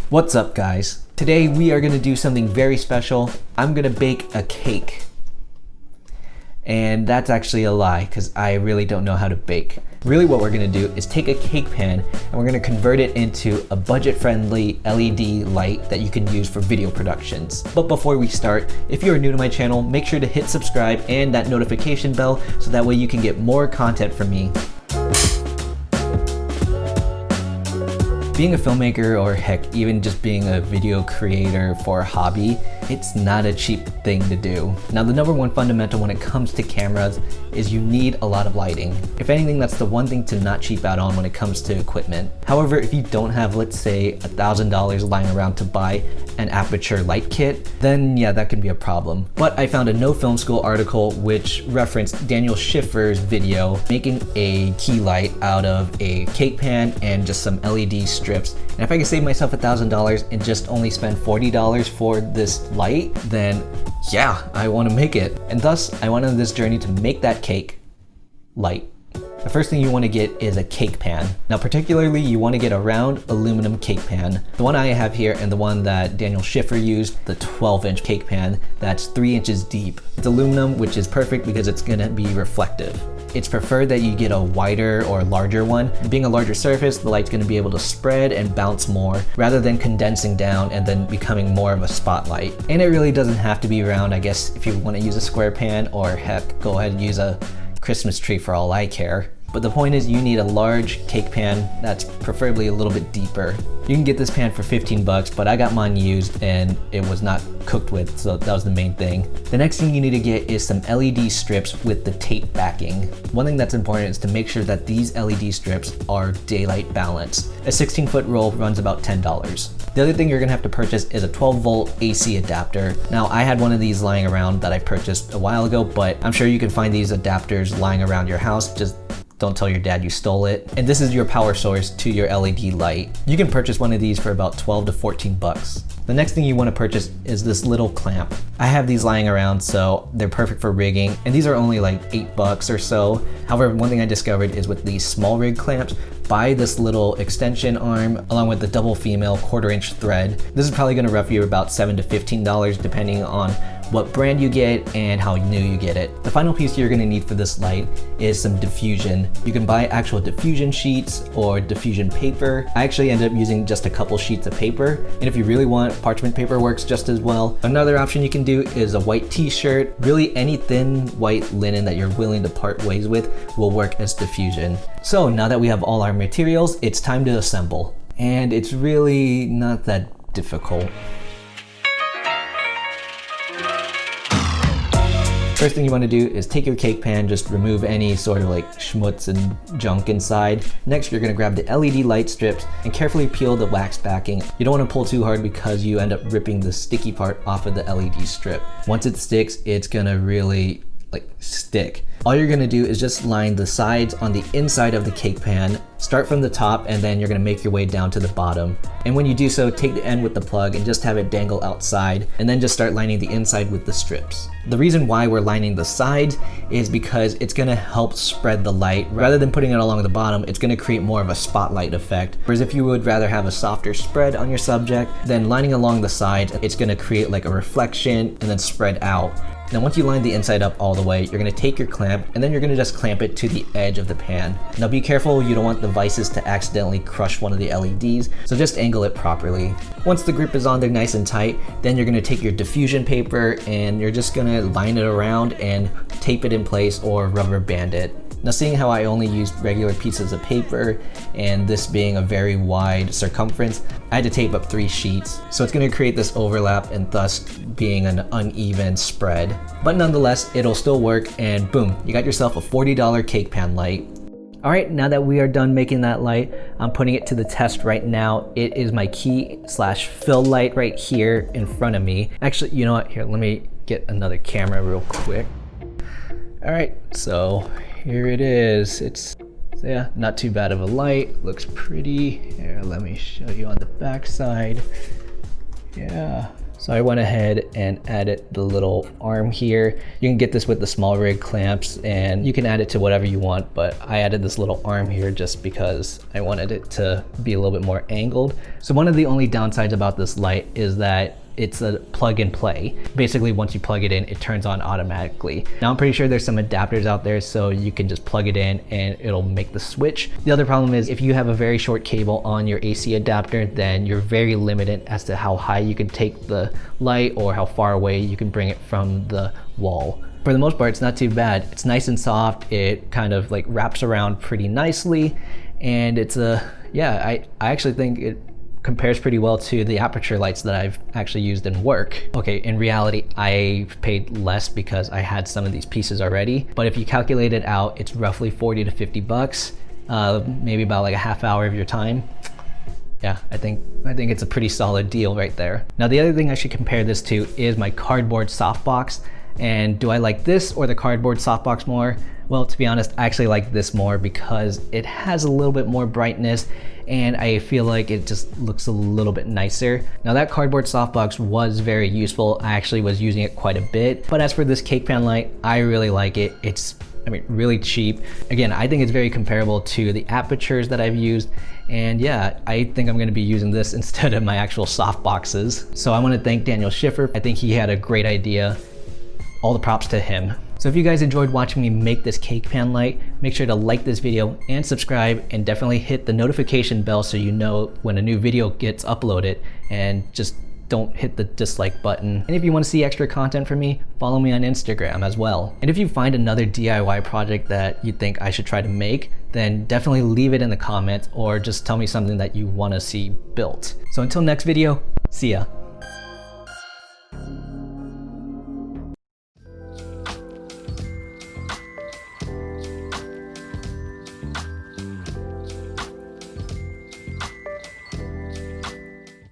What's up, guys? Today we are gonna do something very special. I'm gonna bake a cake. And that's actually a lie, because I really don't know how to bake. Really what we're gonna do is take a cake pan and we're gonna convert it into a budget-friendly LED light that you can use for video productions. But before we start, if you are new to my channel, make sure to hit subscribe and that notification bell so that way you can get more content from me. Being a filmmaker, or heck, even just being a video creator for a hobby, it's not a cheap thing to do. Now, the number one fundamental when it comes to cameras is you need a lot of lighting. If anything, that's the one thing to not cheap out on when it comes to equipment. However, if you don't have, let's say, $1,000 lying around to buy an Aputure light kit, then yeah, that can be a problem. But I found a No Film School article which referenced Daniel Schiffer's video making a key light out of a cake pan and just some LED strips. And if I can save myself $1,000 and just only spend $40 for this light, then yeah, I want to make it. And thus, I went on this journey to make that cake light. The first thing you want to get is a cake pan. Now, particularly, you want to get a round aluminum cake pan. The one I have here and the one that Daniel Schiffer used, the 12-inch cake pan, that's 3 inches deep. It's aluminum, which is perfect because it's going to be reflective. It's preferred that you get a wider or larger one. Being a larger surface, the light's going to be able to spread and bounce more rather than condensing down and then becoming more of a spotlight. And it really doesn't have to be round. I guess if you want to use a square pan, or heck, go ahead and use a Christmas tree for all I care. But the point is, you need a large cake pan that's preferably a little bit deeper. You can get this pan for 15 bucks, but I got mine used and it was not cooked with, so that was the main thing. The next thing you need to get is some LED strips with the tape backing. One thing that's important is to make sure that these LED strips are daylight balanced. A 16-foot roll runs about $10. The other thing you're gonna have to purchase is a 12-volt AC adapter. Now, I had one of these lying around that I purchased a while ago, but I'm sure you can find these adapters lying around your house. Just don't tell your dad you stole it. And this is your power source to your LED light. You can purchase one of these for about 12 to 14 bucks. The next thing you want to purchase is this little clamp. I have these lying around, so they're perfect for rigging, and these are only like 8 bucks or so. However, one thing I discovered is with these small rig clamps, buy this little extension arm along with the double female 1/4-inch thread. This is probably going to rough you about $7 to $15 depending on what brand you get and how new you get it. The final piece you're going to need for this light is some diffusion. You can buy actual diffusion sheets or diffusion paper. I actually ended up using just a couple sheets of paper, and if you really want, parchment paper works just as well. Another option you can do is a white t-shirt. Really, any thin white linen that you're willing to part ways with will work as diffusion. So now that we have all our materials, it's time to assemble. And it's really not that difficult. First thing you want to do is take your cake pan, just remove any sort of like schmutz and junk inside. Next, you're going to grab the LED light strips and carefully peel the wax backing. You don't want to pull too hard because you end up ripping the sticky part off of the LED strip. Once it sticks, it's going to really stick. All you're going to do is just line the sides on the inside of the cake pan. Start from the top and then you're going to make your way down to the bottom. And when you do so, take the end with the plug and just have it dangle outside, and then just start lining the inside with the strips. The reason why we're lining the sides is because it's going to help spread the light. Rather than putting it along the bottom, it's going to create more of a spotlight effect. Whereas if you would rather have a softer spread on your subject, then lining along the sides, it's going to create like a reflection and then spread out. Now, once you line the inside up all the way, you're going to take your clamp and then you're going to just clamp it to the edge of the pan. Now, be careful, you don't want the vices to accidentally crush one of the LEDs, so just angle it properly. Once the grip is on there nice and tight, then you're going to take your diffusion paper and you're just going to line it around and tape it in place or rubber band it. Now, seeing how I only used regular pieces of paper and this being a very wide circumference, I had to tape up 3 sheets. So it's going to create this overlap and thus being an uneven spread. But nonetheless, it'll still work, and boom, you got yourself a $40 cake pan light. All right, now that we are done making that light, I'm putting it to the test right now. It is my key/fill light right here in front of me. Actually, you know what? Here, let me get another camera real quick. All right, so here it is. It's, yeah, not too bad of a light. Looks pretty. Here, let me show you on the back side. Yeah, So I went ahead and added the little arm here. You can get this with the small rig clamps and you can add it to whatever you want, but I added this little arm here just because I wanted it to be a little bit more angled. So one of the only downsides about this light is that it's a plug and play. Basically, once you plug it in, it turns on automatically. Now I'm pretty sure there's some adapters out there so you can just plug it in and it'll make the switch. The other problem is if you have a very short cable on your AC adapter, then you're very limited as to how high you can take the light or how far away you can bring it from the wall. For the most part, it's not too bad. It's nice and soft. It kind of like wraps around pretty nicely. And it's I actually think it compares pretty well to the Aputure lights that I've actually used in work. Okay, in reality, I paid less because I had some of these pieces already, but if you calculate it out, it's roughly 40 to 50 bucks, maybe about like a half hour of your time. Yeah, I think it's a pretty solid deal right there. Now, the other thing I should compare this to is my cardboard softbox. And do I like this or the cardboard softbox more? Well, to be honest, I actually like this more because it has a little bit more brightness and I feel like it just looks a little bit nicer. Now that cardboard softbox was very useful. I actually was using it quite a bit. But as for this cake pan light, I really like it. It's really cheap. Again, I think it's very comparable to the Aputures that I've used. And yeah, I think I'm gonna be using this instead of my actual softboxes. So I wanna thank Daniel Schiffer. I think he had a great idea. All the props to him. So if you guys enjoyed watching me make this cake pan light, make sure to like this video and subscribe, and definitely hit the notification bell so you know when a new video gets uploaded, and just don't hit the dislike button. And if you want to see extra content from me, follow me on Instagram as well. And if you find another DIY project that you think I should try to make, then definitely leave it in the comments or just tell me something that you want to see built. So until next video, see ya.